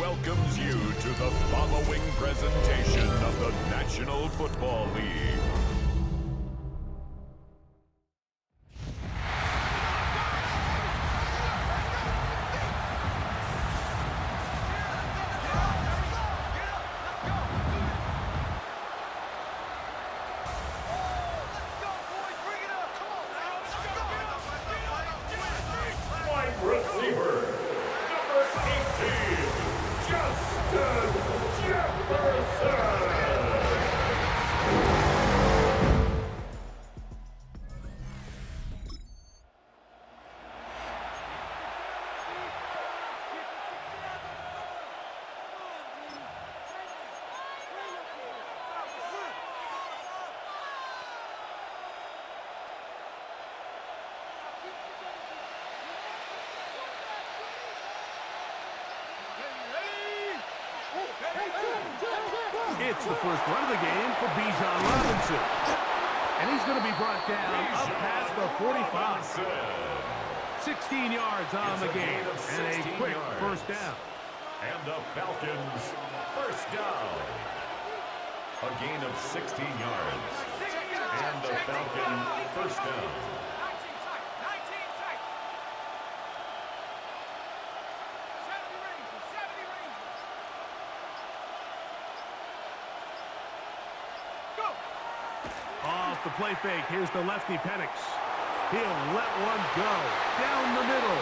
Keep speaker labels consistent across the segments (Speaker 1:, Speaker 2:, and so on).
Speaker 1: welcomes you to the following presentation of the National Football League.
Speaker 2: Receiver, number 18, Justin Jefferson.
Speaker 3: It's the first run of the game for Bijan Robinson. And he's going to be brought down up past the 45. 16 yards on the game and a quick first down.
Speaker 1: And the Falcons first down. A gain of 16 yards. And the Falcon first down.
Speaker 3: Off the play fake, here's the lefty Penix. He'll let one go down the middle.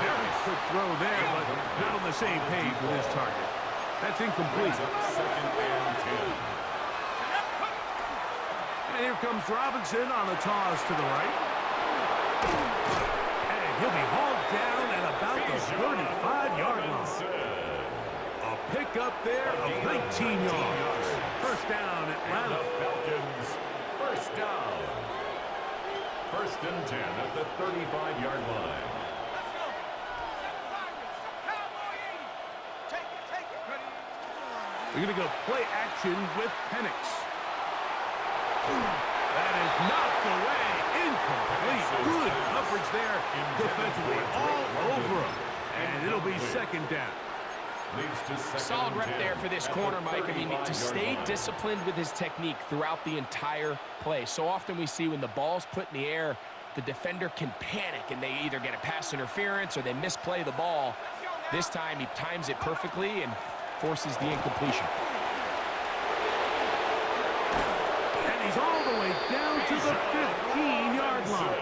Speaker 3: Very quick throw there, but not on the same page with his target. That's incomplete.
Speaker 1: Second and 10.
Speaker 3: And here comes Robinson on a toss to the right. And he'll be hauled down at about the 35-yard line. A pickup there of 19 yards. First down, Atlanta.
Speaker 1: And the Falcons first down. First and 10 at the 35-yard line.
Speaker 3: We're going to go play action with Penix. That is knocked away. Incomplete. Good coverage there defensively all over him. And it'll be second down.
Speaker 4: Solid rep there for this corner, Mike. I mean, to stay disciplined with his technique throughout the entire play. So often we see when the ball's put in the air, the defender can panic and they either get a pass interference or they misplay the ball. This time he times it perfectly and forces the incompletion.
Speaker 3: And he's all the way down to the 15-yard line.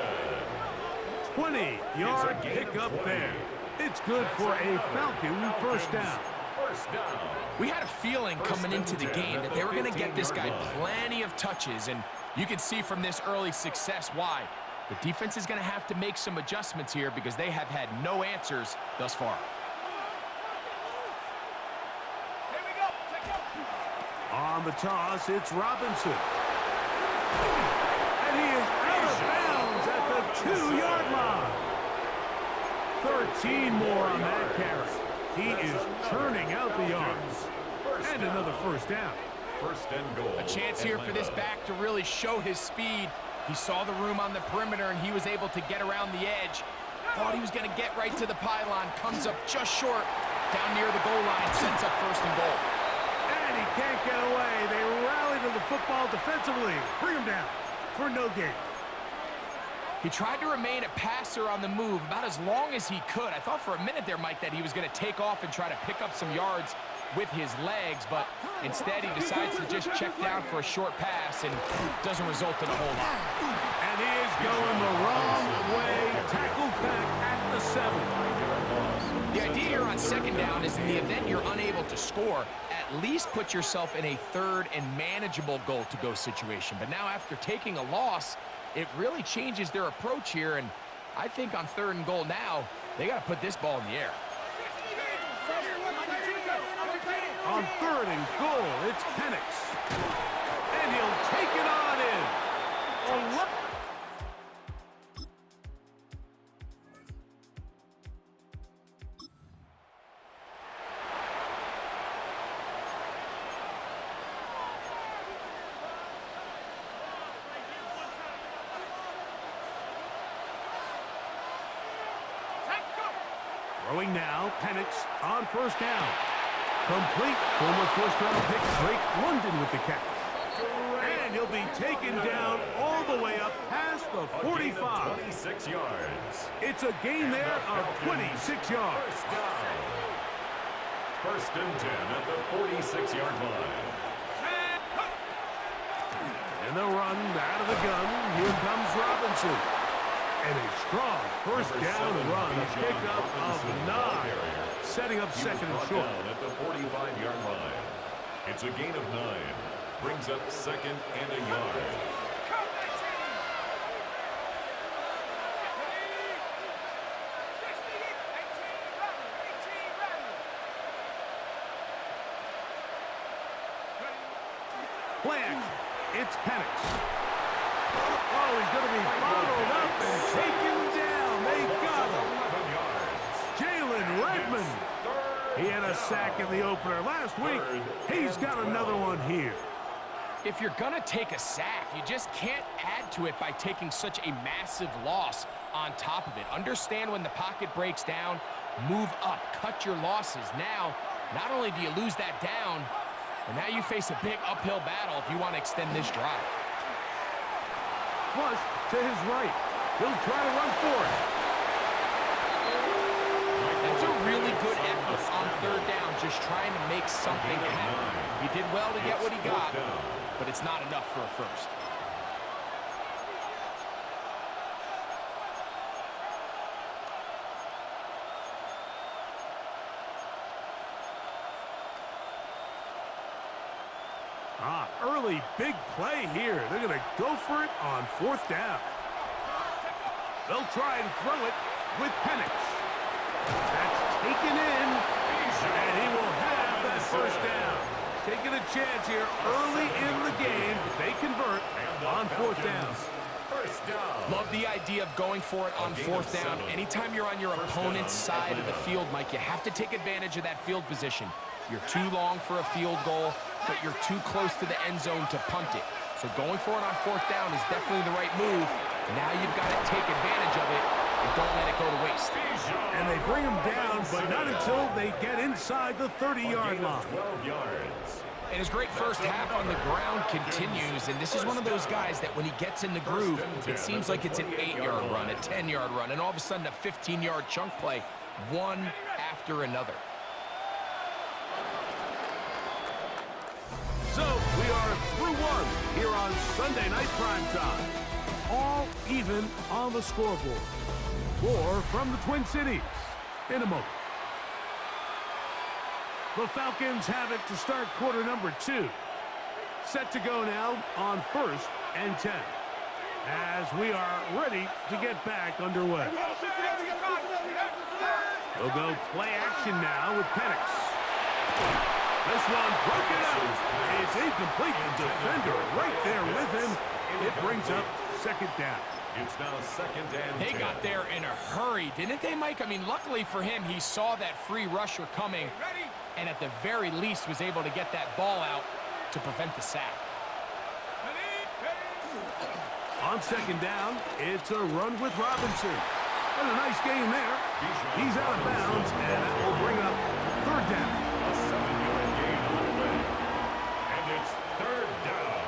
Speaker 3: 20-yard pickup there. It's good for a Falcon first down.
Speaker 4: We had a feeling coming into the game that they were going to get this guy plenty of touches, and you can see from this early success why. The defense is going to have to make some adjustments here because they have had no answers thus far.
Speaker 3: On the toss, it's Robinson. And he is out of bounds at the 2-yard line. 13 more on that carry. He is churning out the yards. And another first down.
Speaker 1: First and goal.
Speaker 4: A chance here for this back to really show his speed. He saw the room on the perimeter, and he was able to get around the edge. Thought he was going to get right to the pylon. Comes up just short. Down near the goal line. Sets up first and goal.
Speaker 3: And he can't get away. They rally to the football defensively. Bring him down for no gain.
Speaker 4: He tried to remain a passer on the move about as long as he could. I thought for a minute there, Mike, that he was going to take off and try to pick up some yards with his legs, but instead he decides to just check down for a short pass and doesn't result in a whole lot.
Speaker 3: And he is going the wrong way. Tackled back at the 7.
Speaker 4: The idea here on second down is in the event you're unable to score, at least put yourself in a third and manageable goal-to-go situation. But now after taking a loss, it really changes their approach here, and I think on third and goal now, they got to put this ball in the air.
Speaker 3: On third and goal, it's Penix. And he'll take it on in. Oh, Throwing now, Penix on first down. Complete. Former first-round pick Drake London with the catch. And he'll be taken down all the way up past the 45.
Speaker 1: 26 yards.
Speaker 3: It's a gain there of 26 yards.
Speaker 1: First and 10 at the 46-yard line.
Speaker 3: And the run out of the gun. Here comes Robinson. And a strong first down run. A pickup of 9. Setting up second and short.
Speaker 1: At the 45-yard line. It's a gain of 9. Brings up second and a yard.
Speaker 3: Play action. It's Penix. Oh, he's going to be bottled up and taken down. They got him. Jalen Redmond. He had a sack in the opener last week. He's got another one here.
Speaker 4: If you're going to take a sack, you just can't add to it by taking such a massive loss on top of it. Understand when the pocket breaks down, move up, cut your losses. Now, not only do you lose that down, but now you face a big uphill battle if you want to extend this drive.
Speaker 3: Flush to his right. He'll try to run for it.
Speaker 4: That's a really good effort on third down, just trying to make something happen. He did well to get what he got, but it's not enough for a first.
Speaker 3: Early big play here. They're going to go for it on fourth down. They'll try and throw it with Penix. That's taken in, and he will have that first down. Taking a chance here early in the game, but they convert on fourth down.
Speaker 4: Love the idea of going for it on fourth down. Anytime you're on your opponent's side of the field, Mike, you have to take advantage of that field position. You're too long for a field goal, but you're too close to the end zone to punt it. So going for it on fourth down is definitely the right move. Now you've got to take advantage of it and don't let it go to waste.
Speaker 3: And they bring him down, but not until they get inside the 30-yard line.
Speaker 1: 12 yards.
Speaker 4: And his great first half on the ground continues, and this is one of those guys that when he gets in the groove, it seems like it's an 8-yard run, a 10-yard run, and all of a sudden a 15-yard chunk play, one after another.
Speaker 3: So we are through one here on Sunday Night Primetime. All even on the scoreboard. More from the Twin Cities in a moment. The Falcons have it to start quarter number 2. Set to go now on first and 10. As we are ready to get back underway. We'll go play action now with Penix. This one broken up. It's incomplete. The defender right there with him. It brings up second down.
Speaker 1: It's now second and 10.
Speaker 4: They got there in a hurry, didn't they, Mike? I mean, luckily for him, he saw that free rusher coming and at the very least was able to get that ball out to prevent the sack.
Speaker 3: On second down, it's a run with Robinson. And a nice gain there. He's out of bounds, and that will bring up third down.
Speaker 1: A 7-yard gain on the way. And it's third down.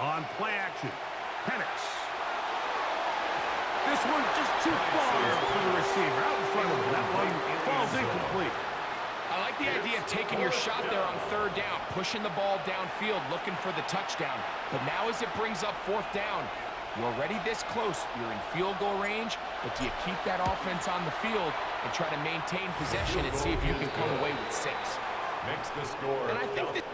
Speaker 3: On play action, Penix. This one just too far for the receiver. Out in front of him. That one falls incomplete.
Speaker 4: I like the idea of taking your shot there on third down, pushing the ball downfield, looking for the touchdown. But now as it brings up fourth down, you're already this close. You're in field goal range, but do you keep that offense on the field and try to maintain possession and see if you can come away with 6?
Speaker 1: Makes the score.
Speaker 4: And I think that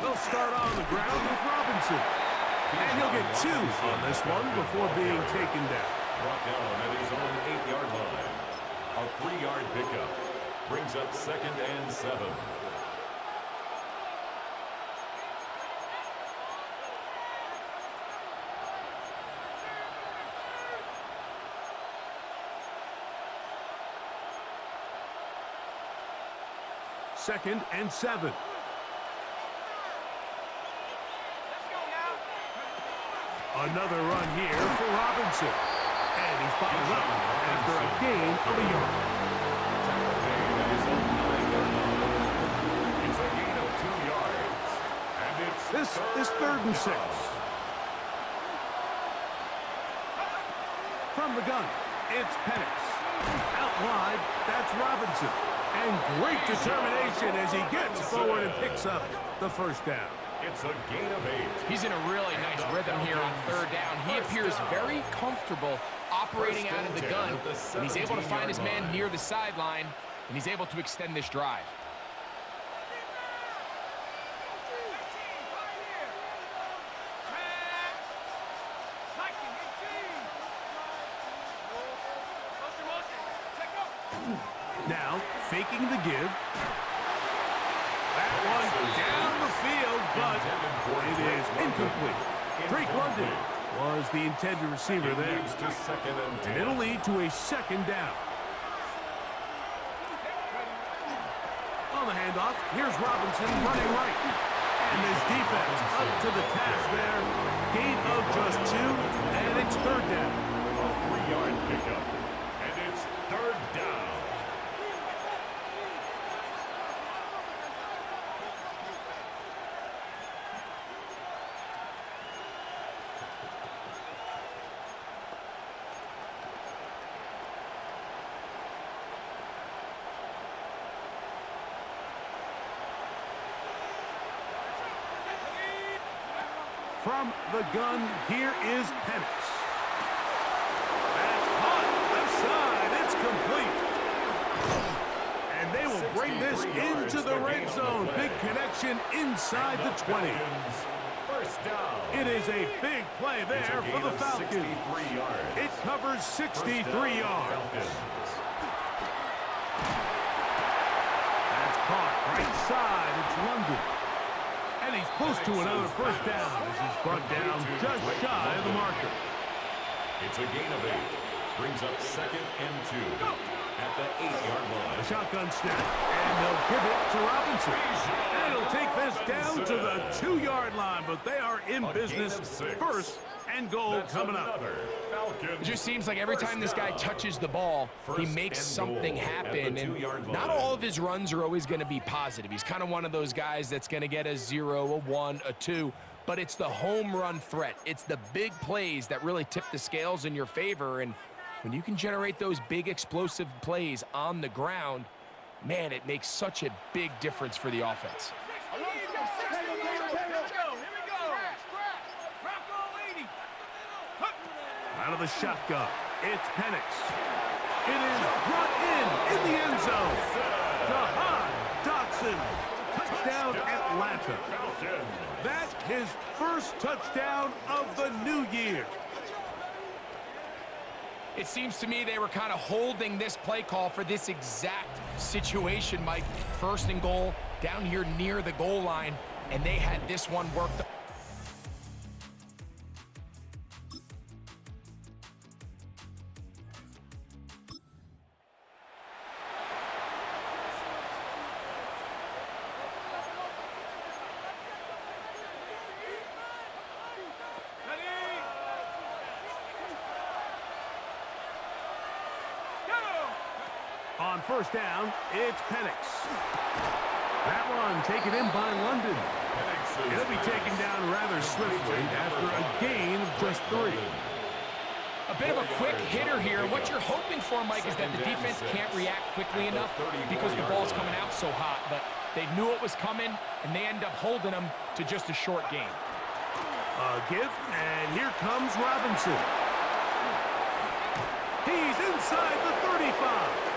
Speaker 3: They'll start on the ground with Robinson. And he'll get 2 on this one before being taken down.
Speaker 1: Brought down at his own 8-yard line. A 3-yard pickup. Brings up second and 7.
Speaker 3: 2nd and 7. Another run here for Robinson. And he's bottled up after a gain of a yard.
Speaker 1: It's a gain of 2 yards. And it's
Speaker 3: This is 3rd and 6. From the gun, it's Penix. Out wide, that's Robinson. And great determination as he gets forward and picks up the first down.
Speaker 1: It's a gain of 8.
Speaker 4: He's in a really nice rhythm here on 3rd down. He appears very comfortable operating out of the gun. And he's able to find his man near the sideline, and he's able to extend this drive.
Speaker 3: Now, faking the give. That one down the field, but it is incomplete. Drake London was the intended receiver there. And it'll lead to a 2nd down. On the handoff, here's Robinson running right. And his defense up to the task there. Gain of just 2, and it's 3rd down.
Speaker 1: A 3-yard pickup. And it's 3rd down.
Speaker 3: From the gun, here is Penix. That's caught left side. It's complete. And they will bring this into the red zone. Big connection inside the 20.
Speaker 1: First down.
Speaker 3: It is a big play there for the Falcons. It covers 63 yards. That's caught right side. It's London. And he's close to another first down as he's brought down just shy of the marker.
Speaker 1: It's a gain of 8. Brings up 2nd and 2 at the 8-yard line.
Speaker 3: A shotgun snap, and they'll give it to Robinson. And he'll take this down to the 2-yard line, but they are in business. 1st and goal coming up.
Speaker 4: It just seems like every time this guy touches the ball, he makes something happen. And not all of his runs are always going to be positive. He's kind of one of those guys that's going to get a 0, a 1, a 2. But it's the home run threat. It's the big plays that really tip the scales in your favor. And when you can generate those big explosive plays on the ground, man, it makes such a big difference for the offense.
Speaker 3: Out of the shotgun, it's Penix. It is brought in the end zone. Jahan Dotson, touchdown Atlanta. That's his first touchdown of the new year.
Speaker 4: It seems to me they were kind of holding this play call for this exact situation, Mike. 1st and goal, down here near the goal line, and they had this one worked.
Speaker 3: On 1st down, it's Penix. That one taken in by London. He'll be taken down rather swiftly after a gain of just 3.
Speaker 4: A bit of a quick hitter here. What you're hoping for, Mike, is that the defense can't react quickly enough because the ball's coming out so hot. But they knew it was coming, and they end up holding them to just a short gain.
Speaker 3: A give, and here comes Robinson. He's inside the 35.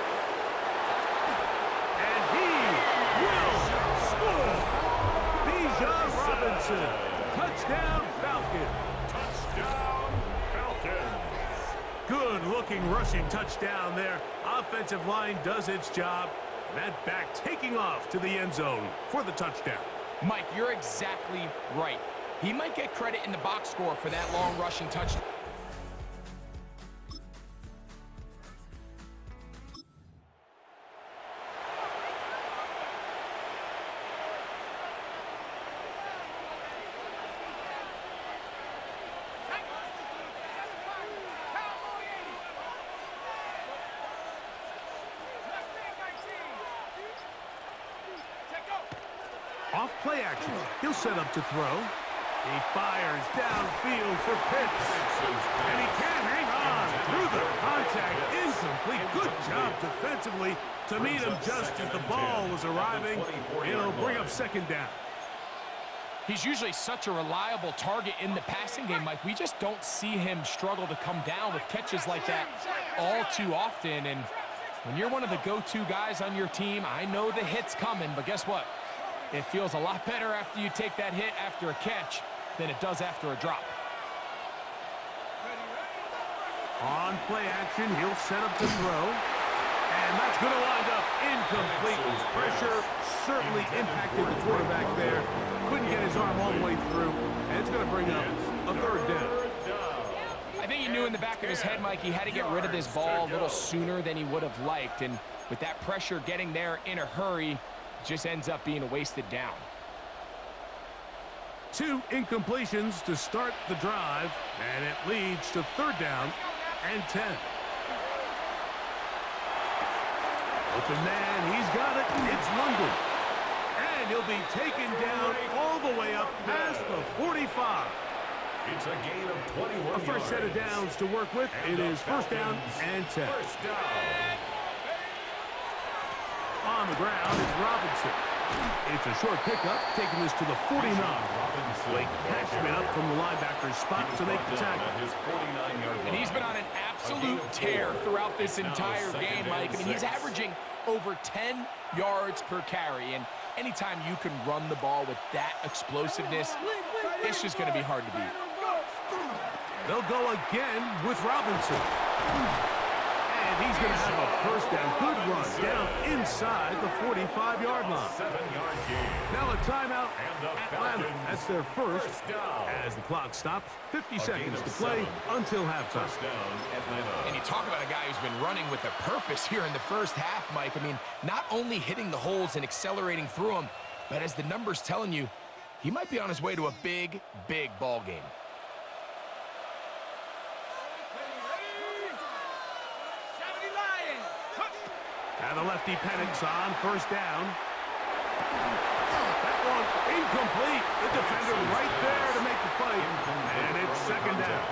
Speaker 3: Robinson, touchdown Falcons.
Speaker 1: Touchdown Falcons.
Speaker 3: Good-looking rushing touchdown there. Offensive line does its job. And that back taking off to the end zone for the touchdown.
Speaker 4: Mike, you're exactly right. He might get credit in the box score for that long rushing touchdown.
Speaker 3: Off play action. He'll set up to throw. He fires downfield for Pitts. And he can't hang on. Through the contact. Incomplete. Good job defensively to meet him just as the ball was arriving. He'll bring up second down.
Speaker 4: He's usually such a reliable target in the passing game, Mike. We just don't see him struggle to come down with catches like that all too often. And when you're one of the go-to guys on your team, I know the hit's coming, but guess what? It feels a lot better after you take that hit after a catch than it does after a drop.
Speaker 3: On play action, he'll set up to throw. And that's going to wind up incomplete. Pressure certainly impacted the quarterback there. Couldn't get his arm all the way through. And it's going to bring up a third down.
Speaker 4: I think he knew in the back of his head, Mike, he had to get rid of this ball a little sooner than he would have liked. And with that pressure getting there in a hurry, it just ends up being a wasted down.
Speaker 3: 2 incompletions to start the drive, and it leads to third down and 10. Open man, he's got it. It's London. And he'll be taken down all the way up past the 45.
Speaker 1: It's a gain of 21
Speaker 3: A first set of downs to work with. It is first down and 10.
Speaker 1: First down.
Speaker 3: On the ground, it's Robinson. It's a short pickup, taking this to the 49. Blake Cashman up from the linebacker's spot to make the tackle.
Speaker 4: And he's been on an absolute tear throughout this entire game, Mike. I mean, he's averaging over 10 yards per carry. And anytime you can run the ball with that explosiveness, it's just going to be hard to beat.
Speaker 3: They'll go again with Robinson. And he's going to have a first down. Good run down inside the 45-yard line.
Speaker 1: 7-yard gain.
Speaker 3: Now a timeout, Atlanta. That's their first
Speaker 1: down.
Speaker 3: as the clock stops. 50 seconds to play until halftime.
Speaker 1: First down, Atlanta.
Speaker 4: And you talk about a guy who's been running with a purpose here in the first half, Mike. I mean, not only hitting the holes and accelerating through them, but as the numbers telling you, he might be on his way to a big, big ball game.
Speaker 3: And the lefty panics on first down. That one incomplete. The defender right there to make the play. And it's second down.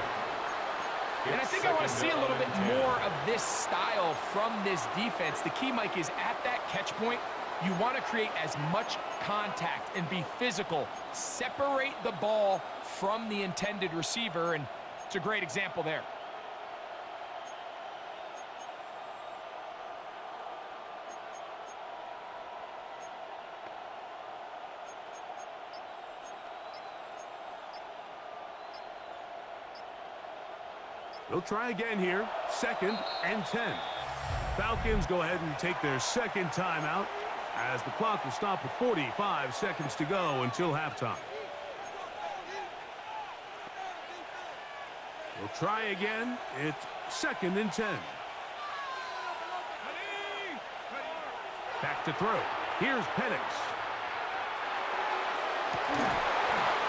Speaker 4: And I think I want to see a little bit more of this style from this defense. The key, Mike, is at that catch point, you want to create as much contact and be physical. Separate the ball from the intended receiver, and it's a great example there.
Speaker 3: They'll try again here. Second and 10. Falcons go ahead and take their second timeout as the clock will stop with 45 seconds to go until halftime. They'll try again. It's second and 10. Back to throw. Here's Penix.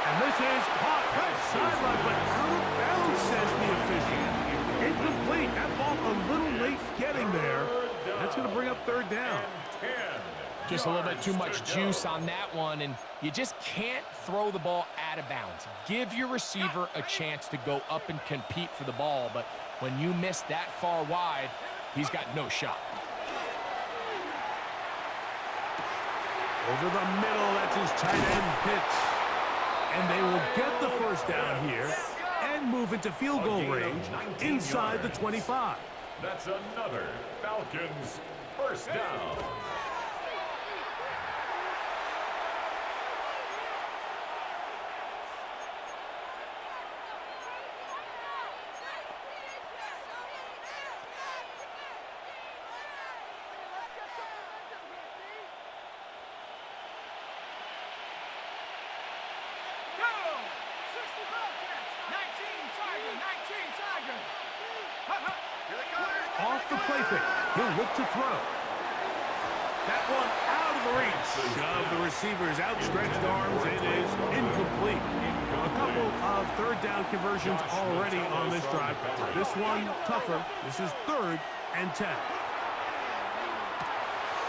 Speaker 3: And this is caught left sideline, but out of bounds, says the official. Incomplete. That ball a little late getting there. That's going to bring up third down.
Speaker 4: Just a little bit too much juice on that one, and you just can't throw the ball out of bounds. Give your receiver a chance to go up and compete for the ball, but when you miss that far wide, he's got no shot.
Speaker 3: Over the middle, that's his tight end Pitts. And they will get the first down here and move into field goal range inside the 25.
Speaker 1: That's another Falcons first down.
Speaker 3: Off the play fake. He'll look to throw. That one out of the reach of the receiver's outstretched arms. It is incomplete. A couple of third down conversions already on this drive. This one tougher. This is third and 10.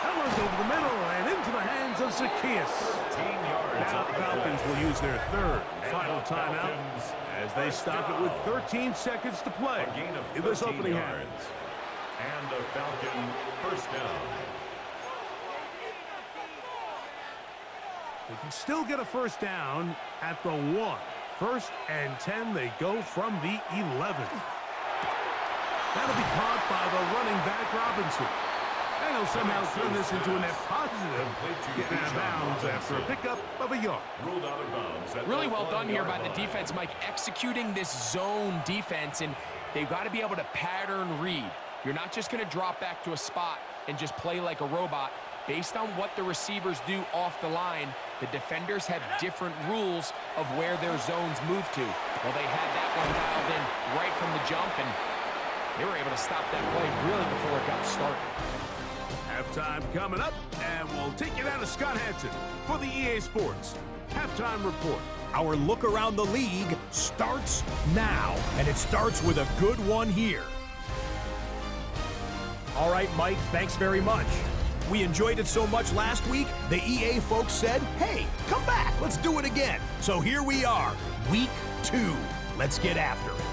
Speaker 3: They'll Powers over the middle and into the hands of Zacchaeus.
Speaker 1: 13 yards.
Speaker 3: Now the Falcons will use their third and final timeout as they stop it with 13 seconds to play in this opening half.
Speaker 1: And the Falcon first down.
Speaker 3: They can still get a first down at the 1. First and 10, they go from the 11. That'll be caught by the running back, Robinson. And he'll somehow turn this into a net positive. Getting out of bounds after a pickup of a yard.
Speaker 1: Ruled out of bounds.
Speaker 4: Really well done here by the defense, Mike, executing this zone defense, and they've got to be able to pattern read. You're not just going to drop back to a spot and just play like a robot. Based on what the receivers do off the line, the defenders have different rules of where their zones move to. Well, they had that one dialed in right from the jump, and they were able to stop that play really before it got started.
Speaker 3: Halftime coming up, and we'll take you down to Scott Hansen for the EA Sports Halftime Report.
Speaker 5: Our look around the league starts now, and it starts with a good one here. All right, Mike, thanks very much. We enjoyed it so much last week, the EA folks said, hey, come back, let's do it again. So here we are, week 2. Let's get after it.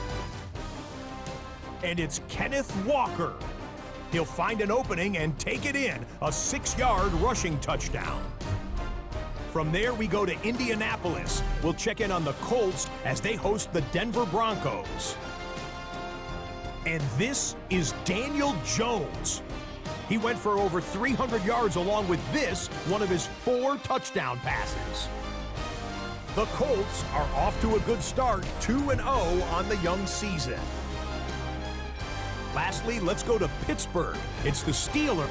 Speaker 5: And it's Kenneth Walker. He'll find an opening and take it in, a 6-yard rushing touchdown. From there, we go to Indianapolis. We'll check in on the Colts as they host the Denver Broncos. And this is Daniel Jones. He went for over 300 yards along with this, one of his 4 touchdown passes. The Colts are off to a good start, 2-0 on the young season. Lastly, let's go to Pittsburgh. It's the Steelers.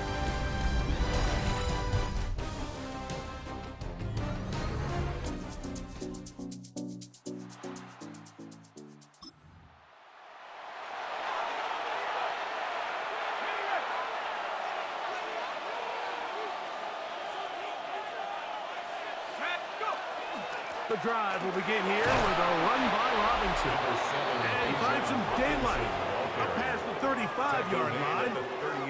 Speaker 3: The drive will begin here with a run by Robinson. And he finds some daylight up past the 35-yard line.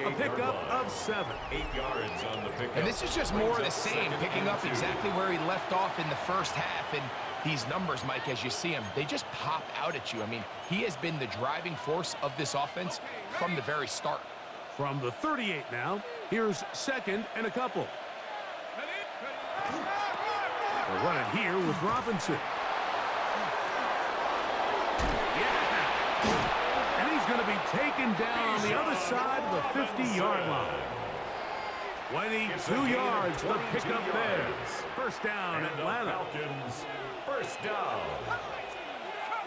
Speaker 3: A pickup of 7.
Speaker 1: 8 yards on the pickup.
Speaker 4: And this is just more of the same, picking up exactly where he left off in the first half. And these numbers, Mike, as you see him, they just pop out at you. I mean, he has been the driving force of this offense from the very start.
Speaker 3: From the 38 now, here's second and a couple. They'll run it here with Robinson. Yeah! And he's going to be taken down on the other side of the 50-yard line. 22 yards, the pickup there. First down, Atlanta.
Speaker 1: Falcons, first down.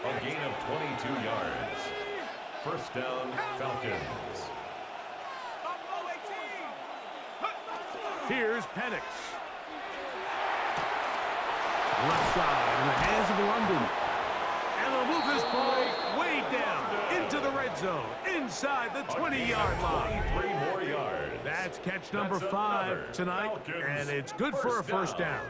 Speaker 1: A gain of 22 yards. First down, Falcons.
Speaker 3: Here's Penix. Left side in the hands of London. And they'll move this ball way down into the red zone, inside the 20-yard line.
Speaker 1: 23 more yards.
Speaker 3: That's catch number 5 tonight, and it's good for a first down.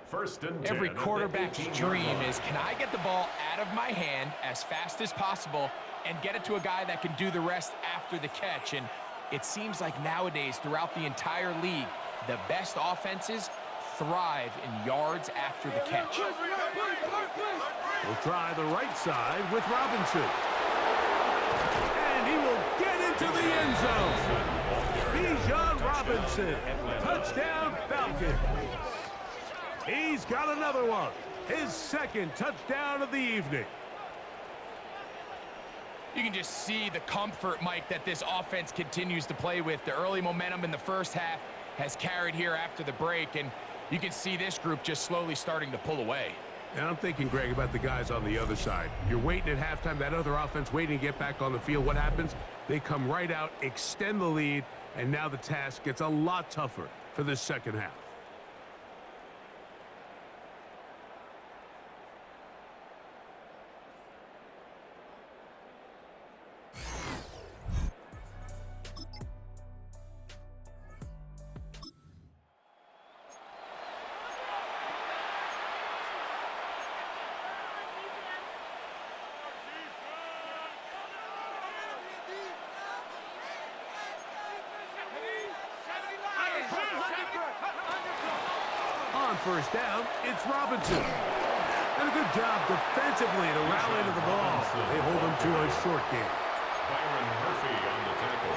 Speaker 1: First and 10.
Speaker 4: Every quarterback's dream is, can I get the ball out of my hand as fast as possible and get it to a guy that can do the rest after the catch? And it seems like nowadays, throughout the entire league, the best offenses thrive in yards after the catch.
Speaker 3: We'll try the right side with Robinson. And he will get into the end zone. Bijan Robinson, touchdown Falcons. He's got another one. His second touchdown of the evening.
Speaker 4: You can just see the comfort, Mike, that this offense continues to play with. The early momentum in the first half has carried here after the break, and you can see this group just slowly starting to pull away.
Speaker 3: And I'm thinking, Greg, about the guys on the other side. You're waiting at halftime, that other offense waiting to get back on the field. What happens? They come right out, extend the lead, and now the task gets a lot tougher for this second half. first down, it's Robinson. And a good job defensively to rally to the ball. They hold him to a short game.
Speaker 1: Byron Murphy on the tackle.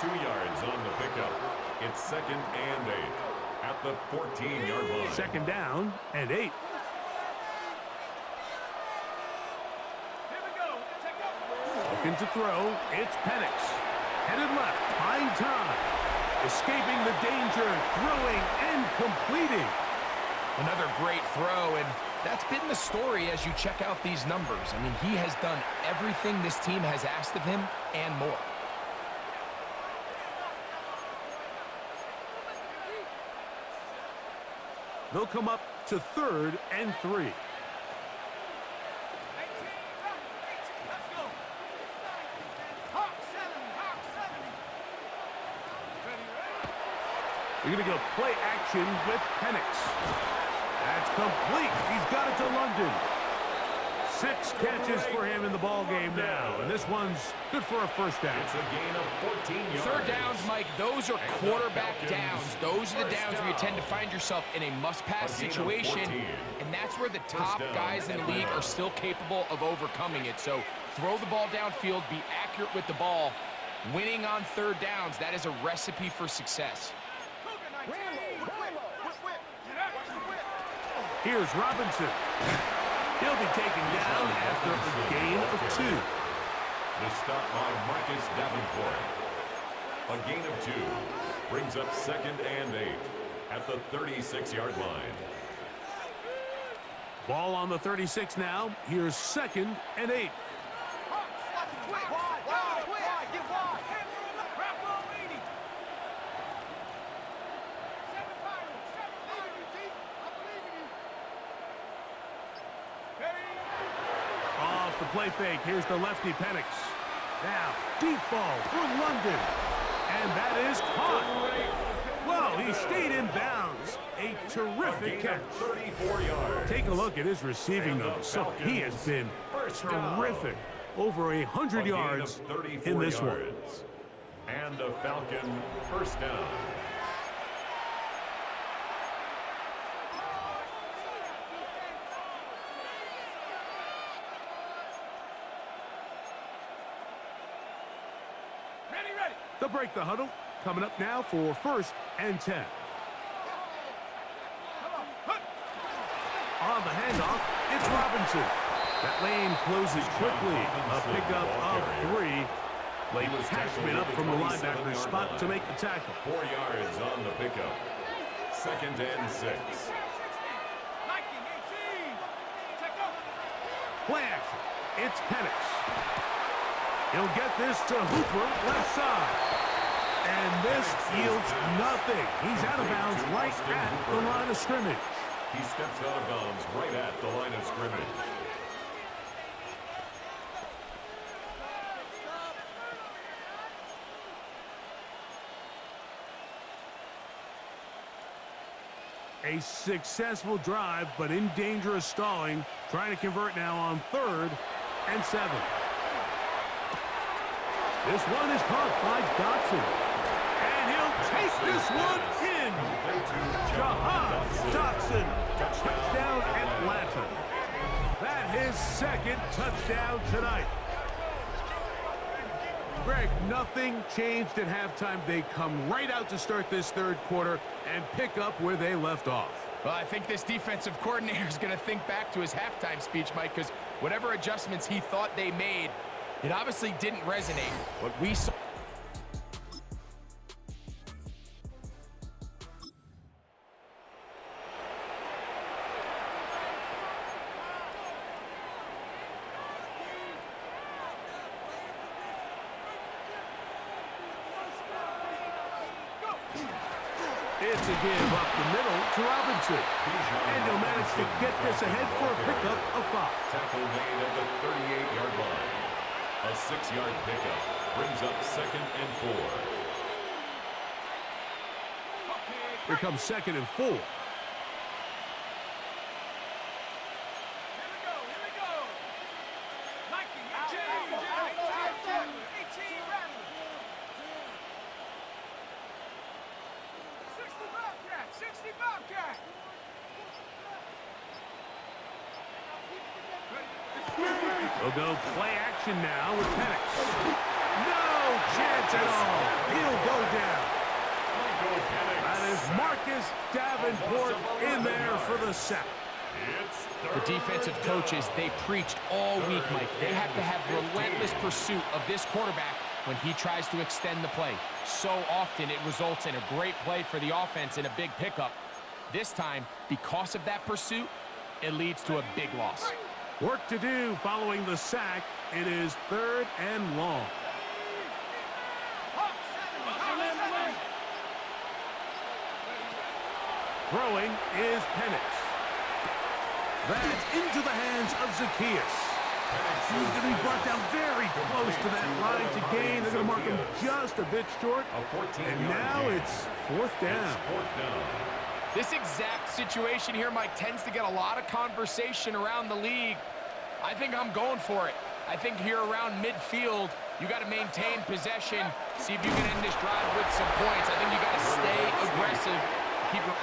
Speaker 1: 2 yards on the pickup. It's 2nd and 8 at the 14-yard line.
Speaker 3: 2nd down and 8. Looking to throw, it's Penix. Headed left, buying time. Escaping the danger, throwing and completing.
Speaker 4: Another great throw, and that's been the story as you check out these numbers. I mean, he has done everything this team has asked of him and more.
Speaker 3: They'll come up to 3rd and 3. You're going to go play action with Penix. That's complete. He's got it to London. 6 catches for him in the ball game now, and this one's good for a first down.
Speaker 1: It's a gain of 14 yards.
Speaker 4: 3rd downs, Mike, those are quarterback downs. Those are the downs where you tend to find yourself in a must-pass situation, and that's where the top guys in the league are still capable of overcoming it. So throw the ball downfield, be accurate with the ball. Winning on 3rd downs, that is a recipe for success.
Speaker 3: Here's Robinson. He'll be taken down after a gain of 2.
Speaker 1: The stop by Marcus Davenport. A gain of 2 brings up 2nd and 8 at the 36-yard line.
Speaker 3: Ball on the 36 now. Here's 2nd and 8. Off the play fake. Here's the lefty Penix. Now, deep ball for London. And that is caught. Well, he stayed in bounds. A terrific catch.
Speaker 1: 34 yards.
Speaker 3: Take a look at his receiving numbers. So he has been terrific. Over 100 yards in this one.
Speaker 1: And a Falcon first down.
Speaker 3: They'll break the huddle. Coming up now for 1st and 10. On the handoff, it's Robinson. That lane closes quickly. A pickup of 3. Late Cashman up from the linebacker spot to make the tackle.
Speaker 1: 4 yards on the pickup. 2nd and 6.
Speaker 3: Play action. It's Penix. He'll get this to Hooper, left side. And this yields nothing. He's out of bounds right at the line of scrimmage.
Speaker 1: He steps out of bounds right at the line of scrimmage.
Speaker 3: A successful drive, but in danger of stalling. Trying to convert now on 3rd and 7. This one is caught by Dotson. And he'll take this one in. Jahan Dotson. Touchdown Atlanta. That is 2nd touchdown tonight. Greg, nothing changed at halftime. They come right out to start this 3rd quarter and pick up where they left off.
Speaker 4: Well, I think this defensive coordinator is going to think back to his halftime speech, Mike, because whatever adjustments he thought they made, it obviously didn't resonate. What we saw.
Speaker 3: It's a give up the middle to Robinson. And he'll manage to get this ahead for a pickup of 5.
Speaker 1: Tackle made at the 38-yard line. A 6-yard pickup brings up 2nd and 4.
Speaker 3: Here comes 2nd and 4. We'll go play action now with Penix. No chance at all. He'll go down. That is Marcus Davenport in there for the sack.
Speaker 4: The defensive coaches, they preached all week, Mike. They have to have relentless pursuit of this quarterback when he tries to extend the play. So often it results in a great play for the offense and a big pickup. This time, because of that pursuit, it leads to a big loss.
Speaker 3: Work to do following the sack. It is 3rd and long. Throwing is Penix. That's into the hands of Zacchaeus. He's going to be brought down very close to that line to gain. They're going to mark him just a bit short. And now it's 4th down.
Speaker 4: This exact situation here, Mike, tends to get a lot of conversation around the league. I think I'm going for it. I think here around midfield, you got to maintain possession, see if you can end this drive with some points. I think you got to stay aggressive. Keep it.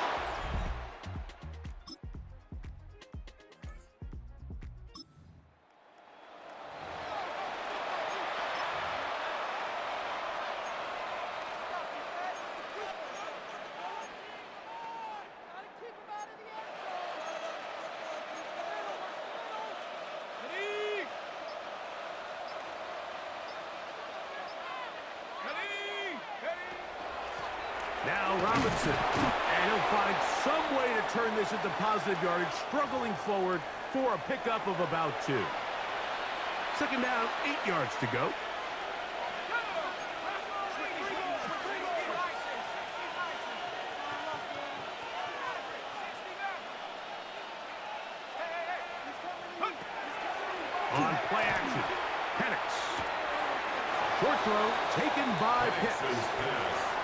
Speaker 3: Now Robinson, and he'll find some way to turn this into positive yardage, struggling forward for a pickup of about 2. 2nd down, 8 yards to go. On play action, Penix. Short throw taken by Pitts.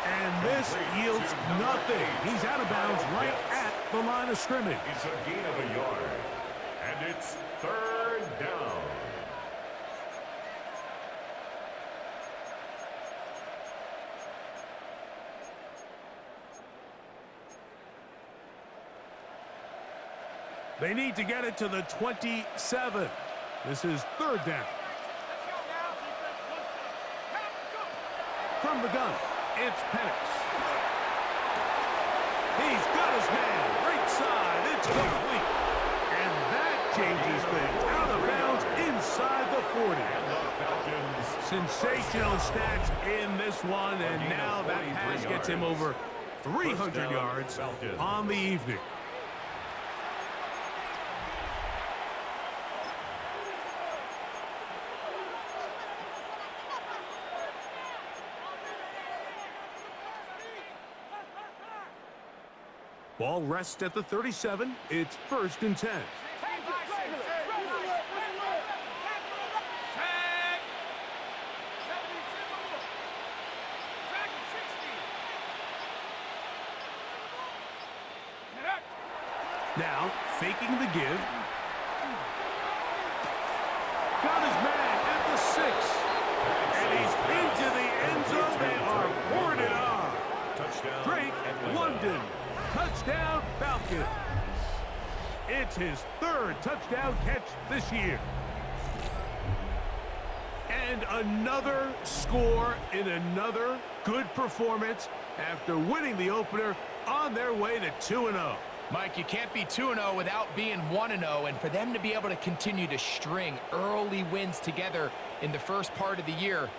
Speaker 3: And this yields nothing. He's out of bounds right at the line of scrimmage.
Speaker 1: It's a gain of a yard. And it's 3rd down.
Speaker 3: They need to get it to the 27. This is 3rd down. From the gun, it's Penix. He's got his man. Right side. It's complete. And that changes things. Out of bounds inside the 40. Sensational stats in this one. And now that pass gets him over 300 yards on the evening. Ball rests at the 37. It's 1st and 10. Now, faking the give. Got his man at the 6. And he's into the end zone. They are pouring it on.
Speaker 1: Touchdown.
Speaker 3: Drake London. Touchdown, Falcons. It's his 3rd touchdown catch this year. And another score in another good performance after winning the opener on their way to 2-0.
Speaker 4: Mike, you can't be 2-0 without being 1-0, and for them to be able to continue to string early wins together in the first part of the year,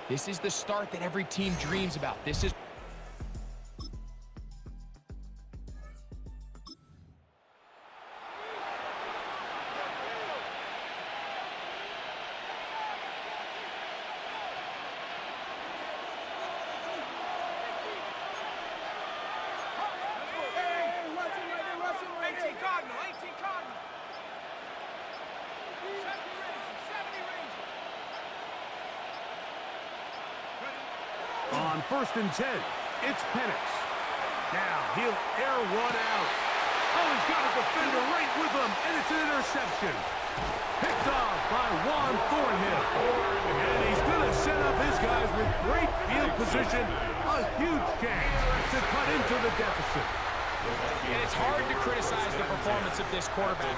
Speaker 4: this is the start that every team dreams about. This is
Speaker 3: on 1st and 10, it's Penix. Now he'll air one out. Oh, he's got a defender right with him, and it's an interception. Picked off by Juan Thornhill. And he's going to set up his guys with great field position. A huge chance to cut into the deficit.
Speaker 4: And it's hard to criticize the performance of this quarterback.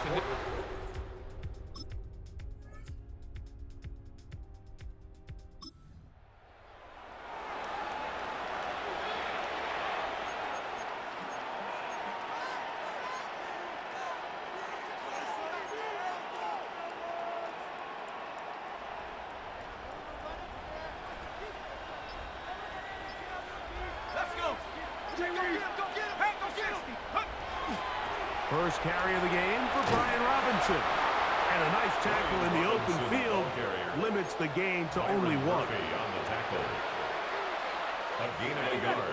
Speaker 3: first carry of the game for Brian Robinson. And a nice tackle in the open field limits the gain to only one.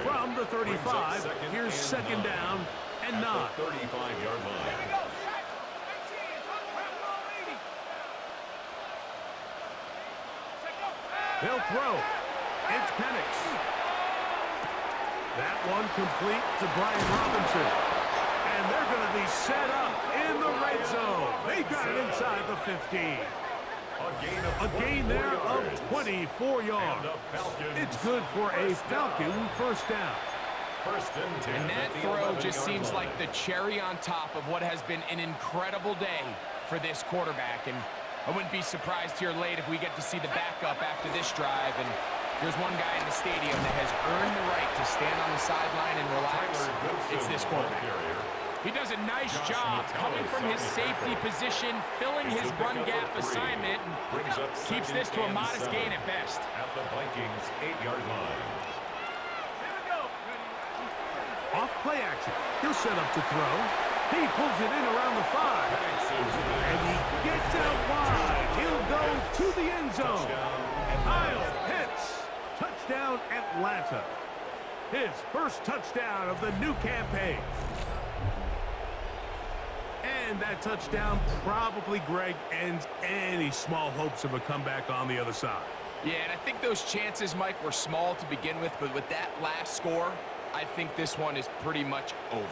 Speaker 3: From the 35, here's second down and 9.
Speaker 1: 35-yard line.
Speaker 3: They'll throw. It's Penix. That one complete to Brian Robinson. And they're going to be set up in the red zone. They got it inside the 15. A gain there of 24 yards. It's good for a Falcon first down.
Speaker 4: And that throw just seems like the cherry on top of what has been an incredible day for this quarterback. And I wouldn't be surprised here late if we get to see the backup after this drive. And there's one guy in the stadium that has earned the right to stand on the sideline and relax. It's this quarterback. He does a nice job coming from his safety position, filling his run gap assignment, and keeps this to a modest gain at best.
Speaker 1: At the Vikings 8-yard line.
Speaker 3: Off play action. He'll set up to throw. He pulls it in around the 5. And he gets out wide. He'll go to the end zone. Kyle hits. Touchdown, Atlanta. His first touchdown of the new campaign. And that touchdown probably, Greg, ends any small hopes of a comeback on the other side.
Speaker 4: Yeah, and I think those chances, Mike, were small to begin with, but with that last score, I think this one is pretty much over.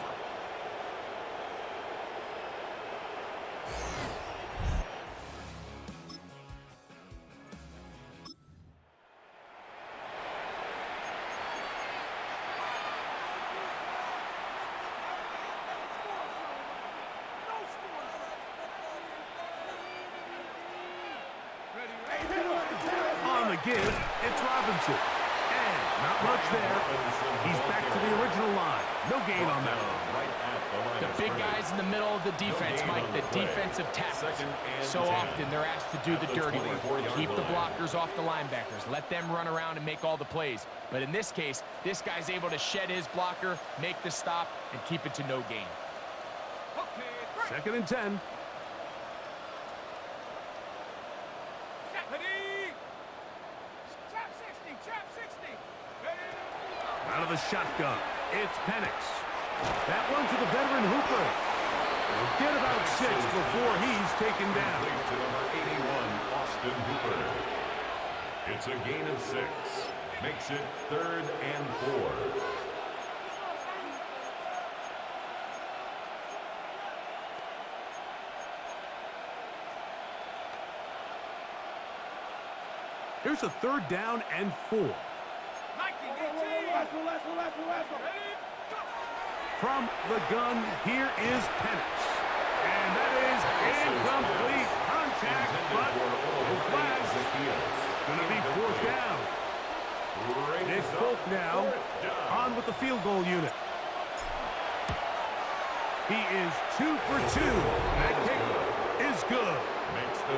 Speaker 3: On the give, it's Robinson. And not much there. He's back to the original line. No gain on that one.
Speaker 4: The big guys in the middle of the defense, Mike, the defensive tackles. So often they're asked to do the dirty work. Keep the blockers off the linebackers. Let them run around and make all the plays. But in this case, this guy's able to shed his blocker, make the stop, and keep it to no gain.
Speaker 3: Second and 10. Out of the shotgun, it's Penix. That one to the veteran Hooper. He'll get about 6 before he's taken down.
Speaker 1: To number 81, Austin Hooper. It's a gain of 6. Makes it 3rd and 4.
Speaker 3: Here's a 3rd down and 4. From the gun, here is Penix. And that is incomplete contact, but the flag is going to be 4th down. Nick Folk now on with the field goal unit. He is 2 for 2. That kick is good.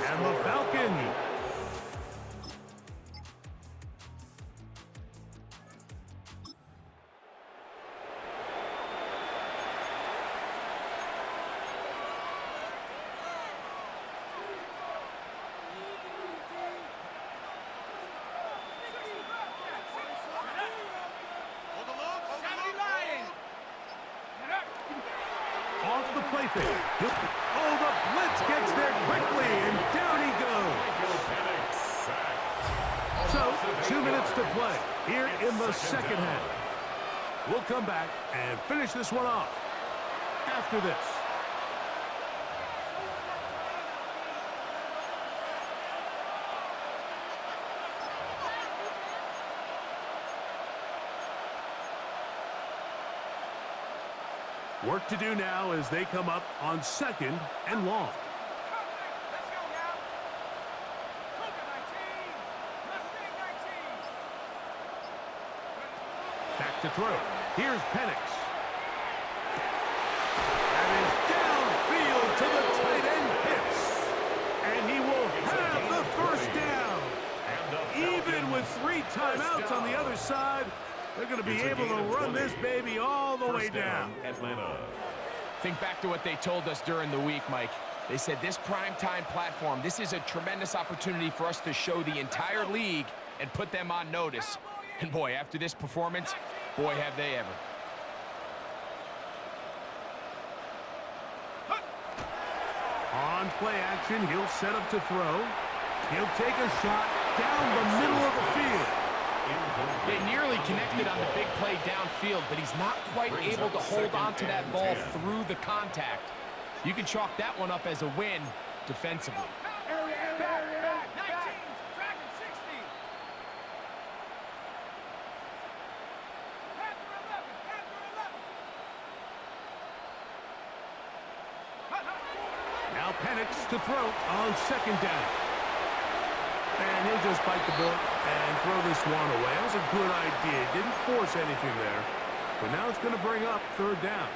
Speaker 3: And the Falcons off the play fake. Oh, the blitz gets there quickly, and down he goes. So, 2 minutes to play here in the second half. We'll come back and finish this one off after this. Work to do now as they come up on 2nd and long. Back to throw. Here's Penix. That is downfield to the tight end hits. And he will have the first down. Even with 3 timeouts on the other side, they're going to be able to run this baby all the way down.
Speaker 1: Atlanta.
Speaker 4: Think back to what they told us during the week, Mike. They said this primetime platform, this is a tremendous opportunity for us to show the entire league and put them on notice. And boy, after this performance, boy, have they ever.
Speaker 3: On play action, he'll set up to throw. He'll take a shot down the middle of the field.
Speaker 4: They nearly connected on the big play downfield, but he's not quite able to hold on to that ball through the contact. You can chalk that one up as a win defensively.
Speaker 3: Now Penix to throw on second down. And he'll just bite the bullet and throw this one away. That was a good idea. Didn't force anything there. But now it's going to bring up third down.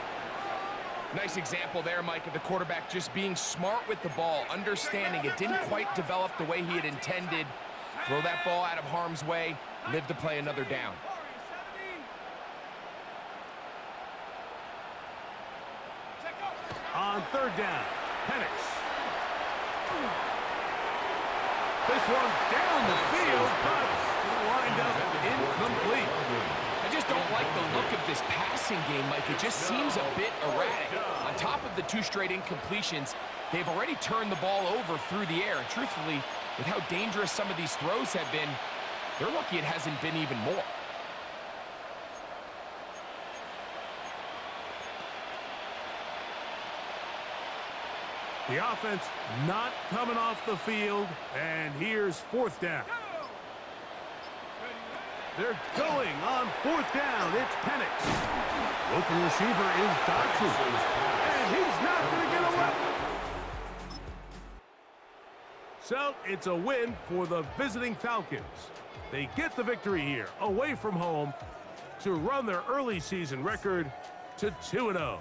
Speaker 4: Nice example there, Mike, of the quarterback just being smart with the ball, understanding it didn't quite develop the way he had intended. Throw that ball out of harm's way, live to play another down.
Speaker 3: On third down, Penix. This one down the field, but it'll wind up incomplete.
Speaker 4: I just don't like the look of this passing game, Mike. It just seems a bit erratic. On top of the 2 straight incompletions, they've already turned the ball over through the air. And truthfully, with how dangerous some of these throws have been, they're lucky it hasn't been even more.
Speaker 3: The offense not coming off the field, and here's fourth down. They're going on fourth down. It's Penix. Open receiver is Dodson, and he's not going to get away. So it's a win for the visiting Falcons. They get the victory here, away from home, to run their early season record to 2-0.